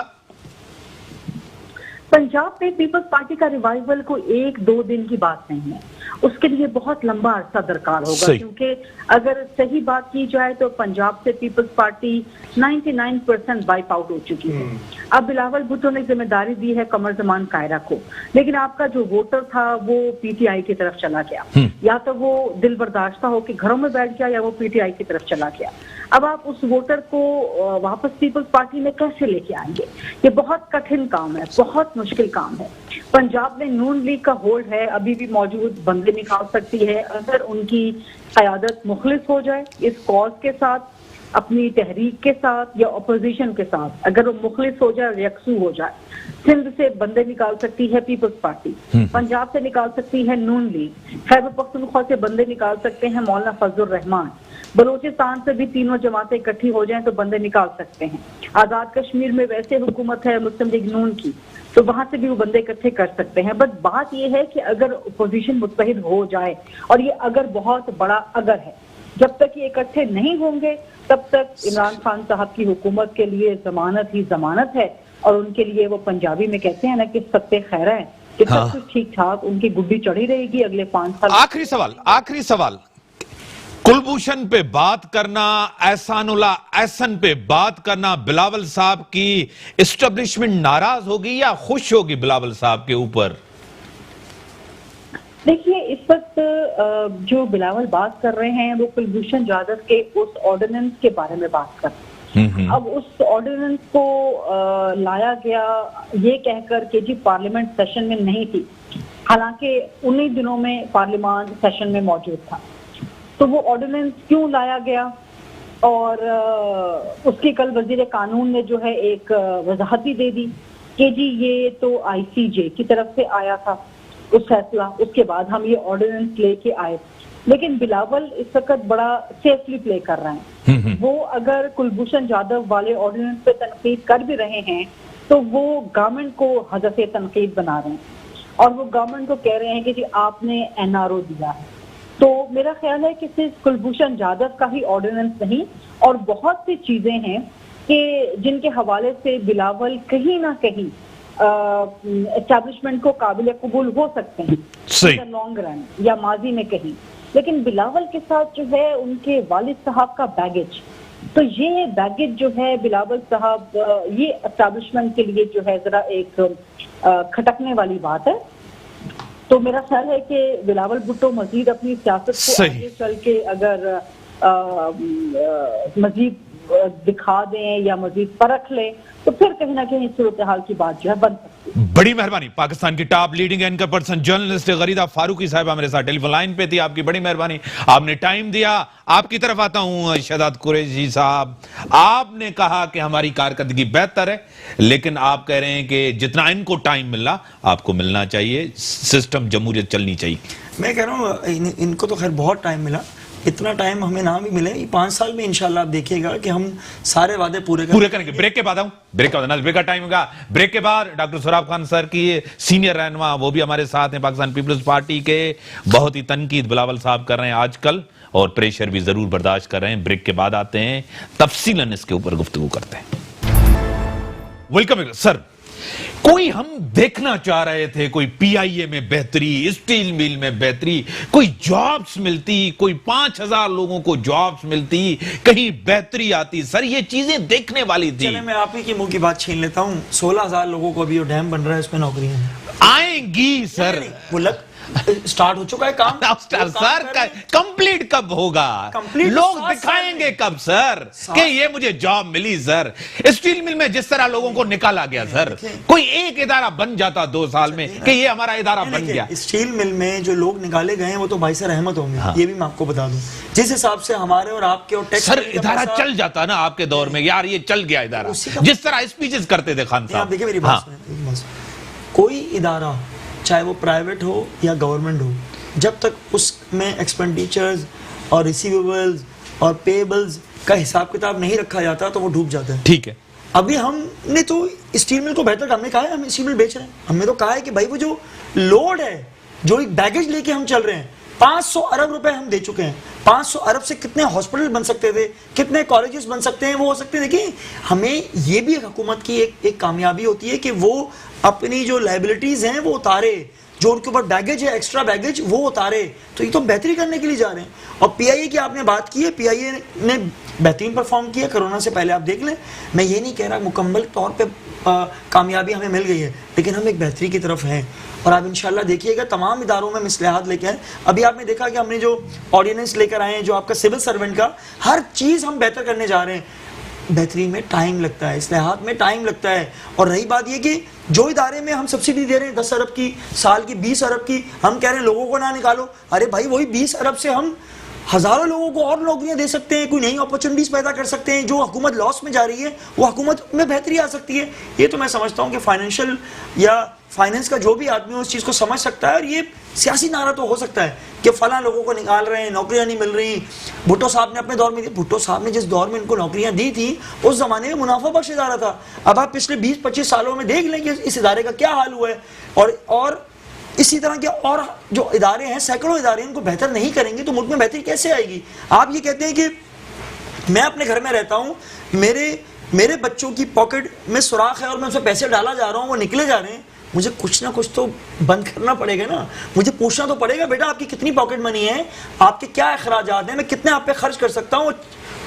पंजाब में पीपल्स पार्टी का रिवाइवल को 1-2 दिन की बात नहीं है, उसके लिए बहुत लंबा अरसा दरकार होगा। क्योंकि अगर सही बात की जाए तो पंजाब से पीपल्स पार्टी 99% वाइप आउट हो चुकी है। अब बिलावल भुट्टो ने जिम्मेदारी दी है कमर जमान कायरा को, लेकिन आपका जो वोटर था वो पीटीआई की तरफ चला गया, या तो वो दिल बर्दाश्ता होकर घरों में बैठ गया या वो पीटीआई की तरफ चला गया। अब आप उस वोटर को वापस पीपल्स पार्टी में कैसे लेके आएंगे? ये बहुत कठिन काम है, बहुत मुश्किल काम है। पंजाब में नून लीग का होल्ड है, अभी भी मौजूद बंदे निकाल सकती है अगर उनकी क़यादत मुखलिस हो जाए इस कॉज के साथ, अपनी तहरीक के साथ या अपोजिशन के साथ, अगर वो मुखलिस हो जाए, यकसू हो जाए। सिंध से बंदे निकाल सकती है पीपल्स पार्टी, पंजाब से निकाल सकती है नून लीग, खैबर पख्तूनख्वा से बंदे निकाल सकते हैं मौलाना फजलुर रहमान, बलूचिस्तान से भी तीनों जमातें इकट्ठी हो जाएं तो बंदे निकाल सकते हैं। आजाद कश्मीर में वैसे हुकूमत है मुस्लिम लीग नून की, तो वहां से भी वो बंदे इकट्ठे कर सकते हैं। बट बात यह है कि अगर अपोजिशन मुत्तहिद हो जाए, और ये अगर बहुत बड़ा अगर है, जब तक ये इकट्ठे नहीं होंगे तब तक इमरान खान साहब की हुकूमत के लिए जमानत ही जमानत है। और उनके लिए वो पंजाबी में कहते हैं ना कि सत्ते खैरा है, कि सब कुछ ठीक ठाक, उनकी गुड्डी चढ़ी रहेगी अगले 5 साल। आखिरी सवाल, कुलभूषण पे बात करना, एहसानुल्लाह एहसन पे बात करना, बिलावल साहब की एस्टेब्लिशमेंट नाराज होगी या खुश होगी बिलावल साहब के ऊपर? देखिए, इस वक्त जो बिलावल बात कर रहे हैं वो कुलभूषण जाधव के उस ऑर्डिनेंस के बारे में बात कर रहे हैं। अब उस ऑर्डिनेंस को लाया गया ये कहकर कि जी पार्लियामेंट सेशन में नहीं थी, हालांकि उन्हीं दिनों में पार्लियामान सेशन में मौजूद था। तो वो ऑर्डिनेंस क्यों लाया गया, और उसकी कल वजीर कानून ने जो है एक वजाहती दे दी कि जी ये तो आईसीजे की तरफ से आया था उस फैसला, उसके बाद हम ये ऑर्डिनेंस लेके आए। लेकिन बिलावल इस वक्त बड़ा सेफली प्ले कर रहे हैं। वो अगर कुलभूषण जाधव वाले ऑर्डिनेंस पे तनकीद कर भी रहे हैं तो वो गवर्नमेंट को हदफ तनकीद बना रहे हैं, और वो गवर्नमेंट को कह रहे हैं कि जी आपने एनआरओ दिया है। तो मेरा ख्याल है कि सिर्फ कुलभूषण जाधव का ही ऑर्डिनेंस नहीं, और बहुत सी चीजें हैं कि जिनके हवाले से बिलावल कहीं ना कहीं एस्टैब्लिशमेंट को काबिल कबूल हो सकते हैं लॉन्ग रन या माजी में कहीं। लेकिन बिलावल के साथ जो है उनके वालिद साहब का बैगेज, तो ये बैगेज जो है बिलावल साहब, ये एस्टैब्लिशमेंट के लिए जो है जरा एक खटकने वाली बात है। तो मेरा ख्याल है कि बिलावल भुट्टो मजीद अपनी सियासत को आगे चल के अगर मजीद दिखा दें या मजीद परख ले तो फिर कहीं ना कहीं सूरत हाल की बात जो है बन सकती है। बड़ी मेहरबानी। पाकिस्तान की top leading anchor person journalist Gharida Farooqui साहिबा मेरे साथ टेलीफोन लाइन पे थी। आपकी बड़ी मेहरबानी, आपने टाइम दिया। आपकी तरफ आता हूं शहजाद कुरैशी साहब, आपने कहा कि हमारी कारकर्दगी बेहतर है, लेकिन आप कह रहे हैं कि जितना इनको टाइम मिला आपको मिलना चाहिए, सिस्टम जमहूरियत चलनी चाहिए। मैं कह रहा हूँ इनको तो खैर बहुत टाइम मिला, इतना टाइम हमें ना भी मिले, 5 साल में इंशाल्लाह आप देखिएगा कि हम सारे वादे पूरे करेंगे। ब्रेक के बाद आऊं, ब्रेक के बाद ब्रेक का टाइम होगा। ब्रेक के बाद डॉक्टर सुराब खान सर की सीनियर रहनुमा वो भी हमारे साथ हैं, पाकिस्तान पीपल्स पार्टी के। बहुत ही तनकीद बिलावल साहब कर रहे हैं आजकल और प्रेशर भी जरूर बर्दाश्त कर रहे हैं। ब्रेक के बाद आते हैं, तफसीलन इसके ऊपर गुफ्तगू करते हैं। Welcome sir. कोई हम देखना चाह रहे थे कोई पीआईए में बेहतरी, स्टील मिल में बेहतरी, कोई जॉब्स मिलती, कोई 5000 लोगों को जॉब्स मिलती, कहीं बेहतरी आती। सर ये चीजें देखने वाली थी। चले मैं आप ही की मुंह की बात छीन लेता हूं, 16000 लोगों को अभी वो डैम बन रहा है उसमें नौकरियां हैं। आएंगी सर, बुलक स्टार्ट हो चुका है काम। सर कंप्लीट कब होगा? लोग दिखाएंगे कब सर कि ये मुझे जॉब मिली? सर स्टील मिल में जिस तरह लोगों को निकाला गया सर, कोई एक इदारा बन जाता 2 साल में कि ये हमारा इदारा बन गया। स्टील मिल में जो लोग निकाले गए हैं वो तो भाई सर रहमत होंगे। हाँ। ये भी मैं आपको बता दूं, जिस हिसाब से हमारे और आपके और टैक्स सर इदारा चल जाता ना आपके दौर में, यार ये चल गया इदारा, जिस तरह स्पीचेस करते थे खान साहब। देखिए मेरी बात सुनिए, कोई इदारा चाहे वो प्राइवेट हो या गवर्नमेंट हो, जब तक उसमें एक्सपेंडिचर्स और रिसीवेबल्स और पेबल्स का हिसाब किताब नहीं रखा जाता तो वो डूब जाता है। ठीक है, अभी हमने तो स्टील मिल को बेहतर, हमने कहा है हम स्टील मिल बेच रहे हैं, हमने तो कहा है कि भाई वो जो लोड है, जो एक बैगेज लेके हम चल रहे हैं, 500 अरब रुपए हम दे चुके हैं। 500 अरब से कितने हॉस्पिटल बन सकते थे, कितने कॉलेजेस बन सकते हैं, वो हो सकते हैं। देखिए हमें ये भी हुकूमत की एक कामयाबी होती है कि वो अपनी जो लायबिलिटीज हैं वो उतारे, जो उनके ऊपर बैगेज है, एक्स्ट्रा बैगेज, वो उतारे। तो ये तो बेहतरी करने के लिए जा रहे हैं। और पीआईए की आपने बात की है, पीआईए ने बेहतरीन परफॉर्म किया कोरोना से पहले। आप देख लें, मैं ये नहीं कह रहा मुकम्मल तौर पे कामयाबी हमें मिल गई है, लेकिन हम एक बेहतरी की तरफ हैं। और आप इंशाल्लाह देखिएगा तमाम इदारों में मिसलाहत लेके आए। अभी आपने देखा कि हमने जो ऑर्डिनेंस लेकर आए हैं, जो आपका सिविल सर्वेंट का, हर चीज़ हम बेहतर करने जा रहे हैं। बेहतरी में टाइम लगता है, इस्लाहात में टाइम लगता है। और रही बात ये कि जो इदारे में हम सब्सिडी दे रहे हैं 10 अरब की, साल की 20 अरब की, हम कह रहे हैं लोगों को ना निकालो। अरे भाई वही 20 अरब से हम हजारों लोगों को और नौकरियां दे सकते हैं, कोई नई अपॉर्चुनिटीज पैदा कर सकते हैं। जो हुकूमत लॉस में जा रही है वो हुकूमत में बेहतरी आ सकती है। ये तो मैं समझता हूँ कि फाइनेंशियल या फाइनेंस का जो भी आदमी उस चीज़ को समझ सकता है। और ये सियासी नारा तो हो सकता है कि फला लोगों को निकाल रहे हैं, नौकरियां नहीं मिल रही। भुट्टो साहब ने अपने दौर में दी, भुट्टो साहब ने जिस दौर में इनको नौकरियां दी थी उस जमाने में मुनाफा बख्श इदारा था। अब आप पिछले 20-25 सालों में देख लें कि इस इदारे का क्या हाल हुआ है। और इसी तरह के और जो इदारे हैं, सैकड़ों इदारे, इनको बेहतर नहीं करेंगे तो मुल्क में बेहतरी कैसे आएगी? आप ये कहते हैं कि मैं अपने घर में रहता हूँ, मेरे बच्चों की पॉकेट में सुराख है और मैं उसमें पैसे डाला जा रहा हूँ, वो निकले जा रहे हैं। मुझे कुछ ना कुछ तो बंद करना पड़ेगा ना। मुझे पूछना तो पड़ेगा, बेटा आपकी कितनी पॉकेट मनी है, आपके क्या अखराजात हैं, मैं कितने आप पे खर्च कर सकता हूँ।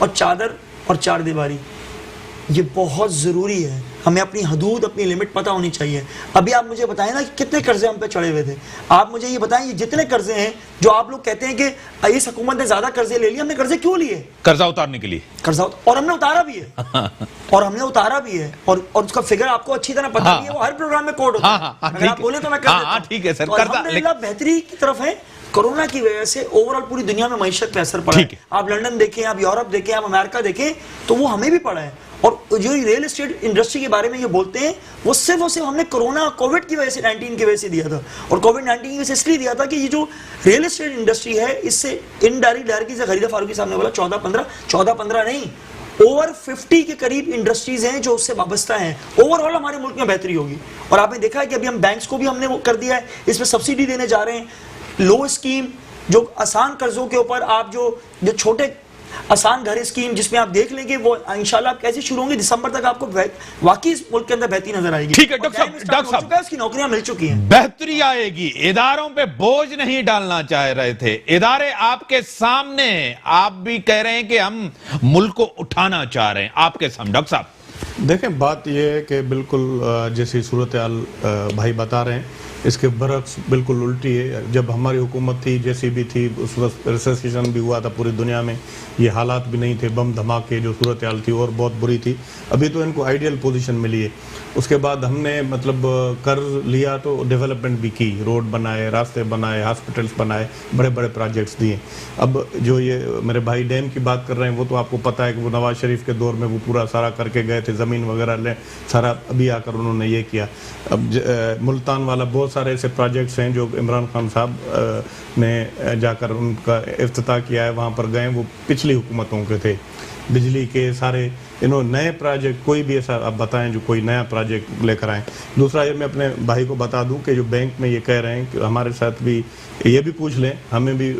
और चादर और चार दीवारी ये बहुत ज़रूरी है। हमें अपनी हदूद, अपनी लिमिट पता होनी चाहिए। अभी आप मुझे बताएं ना कि कितने कर्जे हम पे चढ़े हुए थे। आप मुझे ये बताएं, ये जितने कर्जे हैं जो आप लोग कहते हैं कि इस हुकूमत ने ज्यादा कर्जे ले लिए, हमने कर्जे क्यों लिए? कर्जा उतारने के लिए। और हमने उतारा भी है। और उसका फिगर आपको अच्छी तरह पता भी है, वो हर प्रोग्राम में कोड होता है। अगर आप बोले तो मैं कर देता हूं। ठीक है सर, अल्हम्दुलिल्लाह बेहतरी की तरफ है। कोरोना की वजह से ओवरऑल पूरी दुनिया में मईशत पे असर पड़ा है। आप लंदन देखें, आप यूरोप देखें, आप अमेरिका देखें, तो वो हमें भी पड़ा है। और जो रियल एस्टेट इंडस्ट्री के बारे में ये बोलते हैं, वो सिर्फ और सिर्फ हमने कोविड की वजह से, 19 की वजह से दिया था। और कोविड-19 की वजह से इसलिए दिया था कि ये जो रियल एस्टेट इंडस्ट्री है, इससे इनडायरेक्ट डायरेक्ट से खरीदा फारूकी साहब ने बोला 14-15 नहीं, ओवर 50 के करीब इंडस्ट्रीज हैं जो उससे वाबस्ता हैं। ओवरऑल हमारे मुल्क में बेहतरी होगी। और आपने देखा है कि अभी हम बैंक्स को भी हमने वो कर दिया है, इसमें सब्सिडी देने जा रहे हैं। लो स्कीम, जो आसान कर्जों के ऊपर आप जो छोटे आसान घर स्कीम, जिसमें आप देख लेंगे वो इंशाल्लाह आप कैसे शुरू होंगे, दिसंबर तक आपको वाकई इस मुल्क के अंदर बेहतरी नजर आएगी। ठीक है डॉक्टर साहब, उसकी नौकरियां मिल चुकी हैं, बेहतरी आएगी। इदारों पे बोझ नहीं डालना चाह रहे थे, इदारे आपके सामने, आप भी कह रहे हैं कि हम मुल्क को उठाना चाह रहे हैं, आपके सामने। डॉक्टर साहब देखें, बात यह है कि बिल्कुल जैसी सूरत हाल भाई बता रहे हैं, इसके बरक्स बिल्कुल उल्टी है। जब हमारी हुकूमत थी, जैसी भी थी, उस वक्त रिसेशन भी हुआ था पूरी दुनिया में, ये हालात भी नहीं थे, बम धमाके, जो सूरत हाल थी और बहुत बुरी थी। अभी तो इनको आइडियल पोजीशन मिली है। उसके बाद हमने मतलब कर्ज लिया तो डेवलपमेंट भी की, रोड बनाए, रास्ते बनाए, हॉस्पिटल्स बनाए, बड़े बड़े प्रोजेक्ट्स दिए। अब जो ये मेरे भाई डैम की बात कर रहे हैं, वो तो आपको पता है कि वो नवाज शरीफ के दौर में वो पूरा सारा करके गए थे, ज़मीन वगैरह ले सारा अभी आकर उन्होंने ये किया। अब मुल्तान वाला बहुत सारे ऐसे प्रोजेक्ट्स हैं जो इमरान खान साहब ने जाकर उनका इफ्तिताह किया है, वहाँ पर गए, वो पिछली हुकूमतों के थे। बिजली के सारे इन्होंने नए प्रोजेक्ट, कोई भी ऐसा आप बताएं जो कोई नया प्रोजेक्ट लेकर आएँ। दूसरा ये मैं अपने भाई को बता दूं कि जो बैंक में ये कह रहे हैं कि हमारे साथ भी ये भी पूछ लें, हमें भी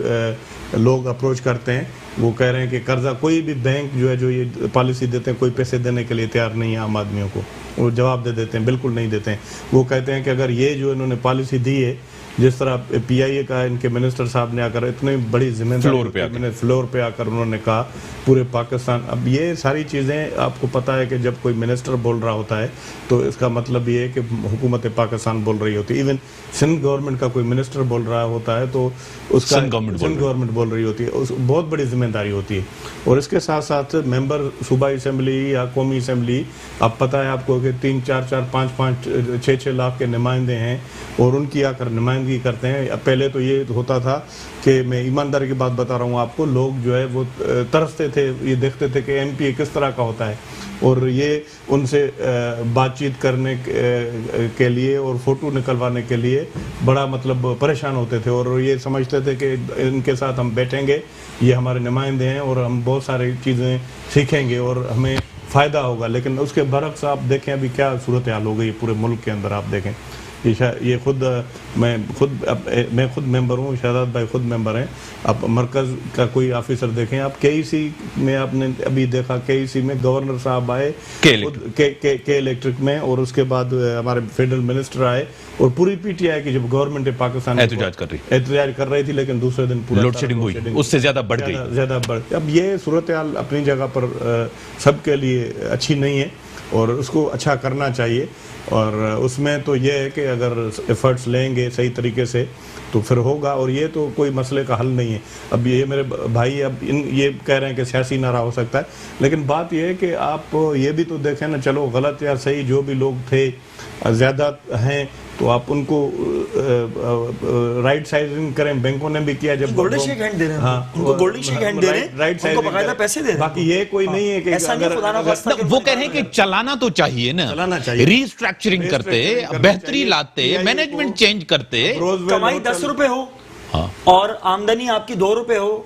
लोग अप्रोच करते हैं, वो कह रहे हैं कि कर्जा कोई भी बैंक जो है जो ये पॉलिसी देते हैं कोई पैसे देने के लिए तैयार नहीं है आम आदमियों को, वो जवाब दे देते हैं, बिल्कुल नहीं देते हैं। वो कहते हैं कि अगर ये जो इन्होंने पॉलिसी दी है, जिस तरह पीआईए का इनके मिनिस्टर साहब ने आकर इतनी बड़ी जिम्मेदारी फ्लोर पे आकर उन्होंने कहा पूरे पाकिस्तान, अब ये सारी चीज़ें आपको पता है कि जब कोई मिनिस्टर बोल रहा होता है तो इसका मतलब ये है कि हुकूमत पाकिस्तान बोल रही होती है। इवन सिंध गवर्नमेंट का कोई मिनिस्टर बोल रहा होता है तो उसका सिंध गवर्नमेंट बोल रही होती है, उस बहुत बड़ी जिम्मेदारी होती है। और इसके साथ साथ मेंबर सूबाई असम्बली या कौमी असम्बली, अब पता है आपको कि 3-4-4, 5-5, 6-6 लाख के नुमाइंदे हैं और उनकी आकर नुमाइंदगी करते हैं। पहले तो ये होता था कि मैं ईमानदारी की बात बता रहा हूँ आपको, लोग जो है वो तरसते थे, ये देखते थे कि एमपी किस तरह का होता है और ये उनसे बातचीत करने के लिए और फोटो निकलवाने के लिए बड़ा मतलब परेशान होते थे और ये समझते थे कि इनके साथ हम बैठेंगे, ये हमारे नुमाइंदे हैं और हम बहुत सारी चीज़ें सीखेंगे और हमें फ़ायदा होगा। लेकिन उसके बरक्स आप देखें अभी क्या सूरत हाल हो गई पूरे मुल्क के अंदर। आप देखें ये खुद मैं खुद मेंबर हूँ, शहजाद भाई खुद मेंबर हैं। आप मरकज़ का कोई ऑफिसर देखें, आप केईसी में आपने अभी देखा, केईसी में गवर्नर साहब आए के इलेक्ट्रिक में और उसके बाद हमारे फेडरल मिनिस्टर आए और पूरी पीटीआई की जब गवर्नमेंट पाकिस्तान एहतजाज कर रही थी, लेकिन दूसरे दिन पूरा लोड शेडिंग हुई, उससे ज़्यादा बढ़ गई। अब ये सूरत हाल अपनी जगह पर सबके लिए अच्छी नहीं है और उसको अच्छा करना चाहिए और उसमें तो ये है कि अगर एफर्ट्स लेंगे सही तरीके से तो फिर होगा और ये तो कोई मसले का हल नहीं है। अब ये मेरे भाई अब ये कह रहे हैं कि सियासी नारा हो सकता है, लेकिन बात ये है कि आप ये भी तो देखें ना, चलो गलत या सही जो भी लोग थे ज़्यादा हैं तो आप उनको राइट साइजिंग करें। बैंकों ने भी किया, जब गोल्डन शेक हैंड दे रहे हैं, हाँ, उनको गोल्डन शेक हैंड दे रहे हैं, राइट साइजिंग, उनको बकायदा पैसे दे रहे हैं। बाकी ये कोई नहीं है कि अगर वो कह रहे हैं कि चलाना तो चाहिए ना, चलाना चाहिए, रीस्ट्रक्चरिंग करते, बेहतरी लाते, मैनेजमेंट चेंज करते, कमाई 10 रुपए हो और आमदनी आपकी 2 रुपए हो,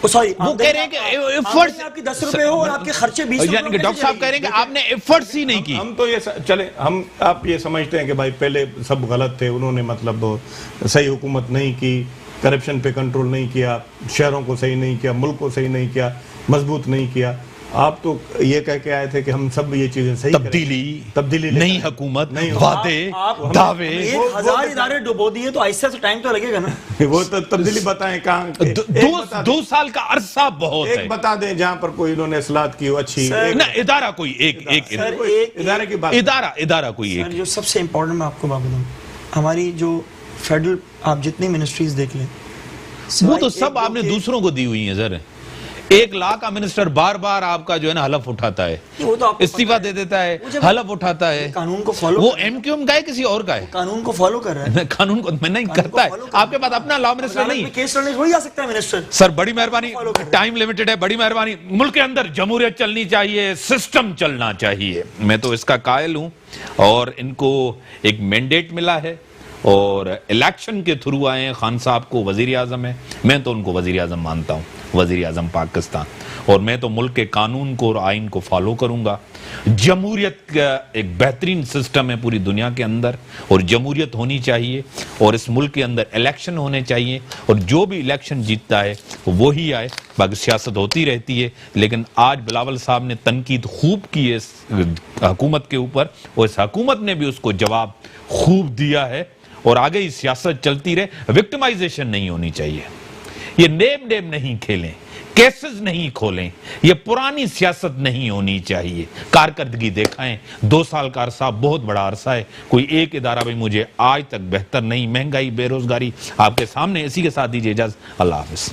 सॉरी वो कह रहे हैं कि एफर्ट्स आपकी 10 रुपए हो और आपके खर्चे 20 रुपए। यानी कि डॉक्टर साहब कह रहे हैं कि आपने एफर्ट्स ही नहीं की। हम तो ये चले हम आप ये समझते हैं कि भाई पहले सब गलत थे, उन्होंने मतलब सही हुकूमत नहीं की, करप्शन पे कंट्रोल नहीं किया, शहरों को सही नहीं किया, मुल्क को सही नहीं किया, मजबूत नहीं किया। आप तो ये कह के आए थे कि हम सब ये चीजें सही तब्दीली नई हुकूमत, वादे, दावे, 1000 इदारे डुबो दिए तो ऐसा तो टाइम तो लगेगा ना। वो तो तब्दीली बताएं कहाँ, 2 साल का अरसा बहुत है। एक बता दें जहां पर कोई इन्होंने इस्लाहत की हो अच्छी ना, इदारा कोई एक इदारे की बात, इदारा कोई एक। जो सबसे इंपॉर्टेंट मैं आपको बात बताऊं, हमारी जो फेडरल आप जितनी मिनिस्ट्रीज देख लें वो तो सब आपने दूसरों को दी हुई है सर। 1 लाख का मिनिस्टर बार बार आपका जो है ना हलफ उठाता है, इस्तीफा दे देता है, हलफ उठाता है। कानून को फॉलो, वो एमक्यूएम का है किसी और का है, कानून को फॉलो कर रहा है। कानून को मैं नहीं करता है, आपके पास अपना लॉ मिनिस्टर नहीं, केस लड़ने वही आ सकता है मिनिस्टर। सर बड़ी मेहरबानी, टाइम लिमिटेड है, बड़ी मेहरबानी। मुल्क के अंदर जमहूरियत चलनी चाहिए, सिस्टम चलना चाहिए, मैं तो इसका कायल हूं और इनको एक मैंडेट मिला है और इलेक्शन के थ्रू आए हैं। खान साहब को वजीर आजम है, मैं तो उनको वजीर आजम मानता हूँ, वजीर आजम पाकिस्तान, और मैं तो मुल्क के कानून को और आइन को फॉलो करूंगा। जमहूरियत का एक बेहतरीन सिस्टम है पूरी दुनिया के अंदर और जमहूरियत होनी चाहिए और इस मुल्क के अंदर इलेक्शन होने चाहिए और जो भी इलेक्शन जीतता है वो ही आए, बाकी सियासत होती रहती है। लेकिन आज बिलावल साहब ने तनकीद खूब की है इस हुकूमत के ऊपर और इस हुकूमत ने भी उसको जवाब खूब दिया है और आगे ही सियासत चलती रहे। विक्टिमाइजेशन नहीं होनी चाहिए, ये नेम नहीं खेलें, केसेस नहीं खोलें, ये पुरानी सियासत नहीं होनी चाहिए। कारकर्दगी दिखाएं, 2 साल का अरसा बहुत बड़ा अरसा है, कोई एक इदारा भी मुझे आज तक बेहतर नहीं। महंगाई, बेरोजगारी आपके सामने, इसी के साथ दीजिए इजाजत, अल्लाह हाफिज।